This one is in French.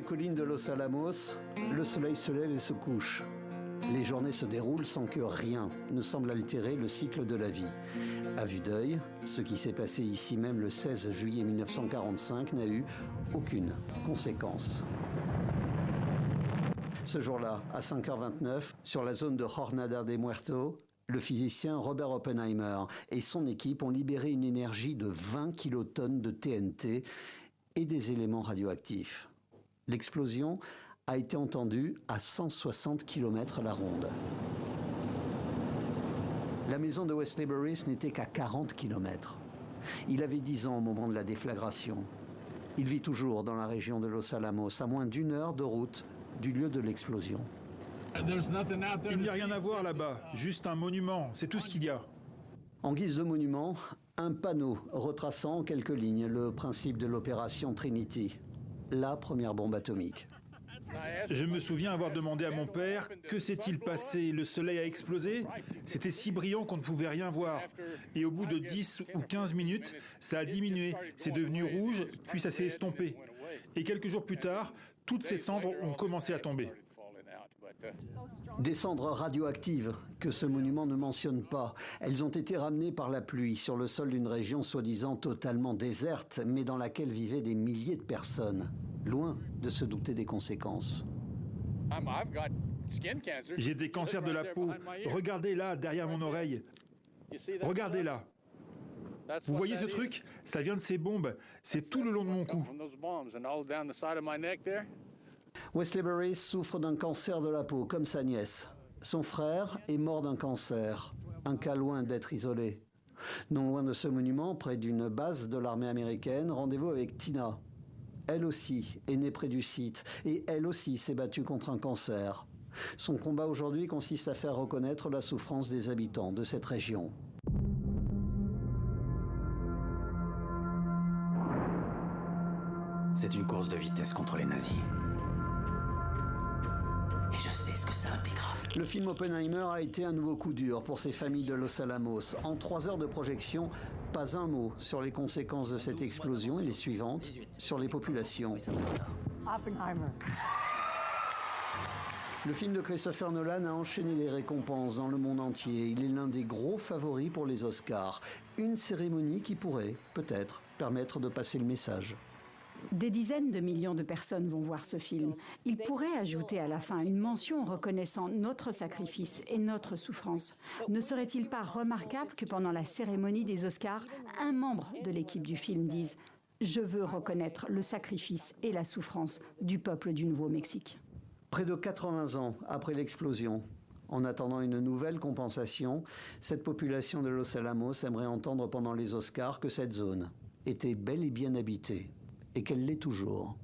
collines de Los Alamos, le soleil se lève et se couche. Les journées se déroulent sans que rien ne semble altérer le cycle de la vie. À vue d'œil, ce qui s'est passé ici même le 16 juillet 1945 n'a eu aucune conséquence. Ce jour-là, à 5h29, sur la zone de Jornada de Muertos, le physicien Robert Oppenheimer et son équipe ont libéré une énergie de 20 kilotonnes de TNT et des éléments radioactifs. L'explosion a été entendue à 160 km à la ronde. La maison de Wesley Burris n'était qu'à 40 km. Il avait 10 ans au moment de la déflagration. Il vit toujours dans la région de Los Alamos, à moins d'1 heure de route du lieu de l'explosion. Il n'y a rien à voir là-bas, juste un monument, c'est tout ce qu'il y a. En guise de monument, un panneau retraçant en quelques lignes le principe de l'opération Trinity, la première bombe atomique. Je me souviens avoir demandé à mon père « Que s'est-il passé? Le soleil a explosé ?» C'était si brillant qu'on ne pouvait rien voir. Et au bout de 10 ou 15 minutes, ça a diminué, c'est devenu rouge, puis ça s'est estompé. Et quelques jours plus tard, toutes ces cendres ont commencé à tomber. Des cendres radioactives que ce monument ne mentionne pas. Elles ont été ramenées par la pluie sur le sol d'une région soi-disant totalement déserte, mais dans laquelle vivaient des milliers de personnes, loin de se douter des conséquences. J'ai des cancers de la peau. Regardez là, derrière mon oreille. Regardez là. Vous voyez ce truc? Ça vient de ces bombes. C'est tout le long de mon cou. Wesley Burris souffre d'un cancer de la peau, comme sa nièce. Son frère est mort d'un cancer, un cas loin d'être isolé. Non loin de ce monument, près d'une base de l'armée américaine, rendez-vous avec Tina. Elle aussi est née près du site, et elle aussi s'est battue contre un cancer. Son combat aujourd'hui consiste à faire reconnaître la souffrance des habitants de cette région. C'est une course de vitesse contre les nazis. Et je sais ce que ça impliquera. Le film Oppenheimer a été un nouveau coup dur pour ces familles de Los Alamos. En 3 heures de projection, pas un mot sur les conséquences de cette explosion et les suivantes sur les populations. Oppenheimer. Le film de Christopher Nolan a enchaîné les récompenses dans le monde entier. Il est l'un des gros favoris pour les Oscars. Une cérémonie qui pourrait, peut-être, permettre de passer le message. Des dizaines de millions de personnes vont voir ce film. Il pourrait ajouter à la fin une mention reconnaissant notre sacrifice et notre souffrance. Ne serait-il pas remarquable que pendant la cérémonie des Oscars, un membre de l'équipe du film dise « Je veux reconnaître le sacrifice et la souffrance du peuple du Nouveau-Mexique ». Près de 80 ans après l'explosion, en attendant une nouvelle compensation, cette population de Los Alamos aimerait entendre pendant les Oscars que cette zone était bel et bien habitée. Et qu'elle l'est toujours.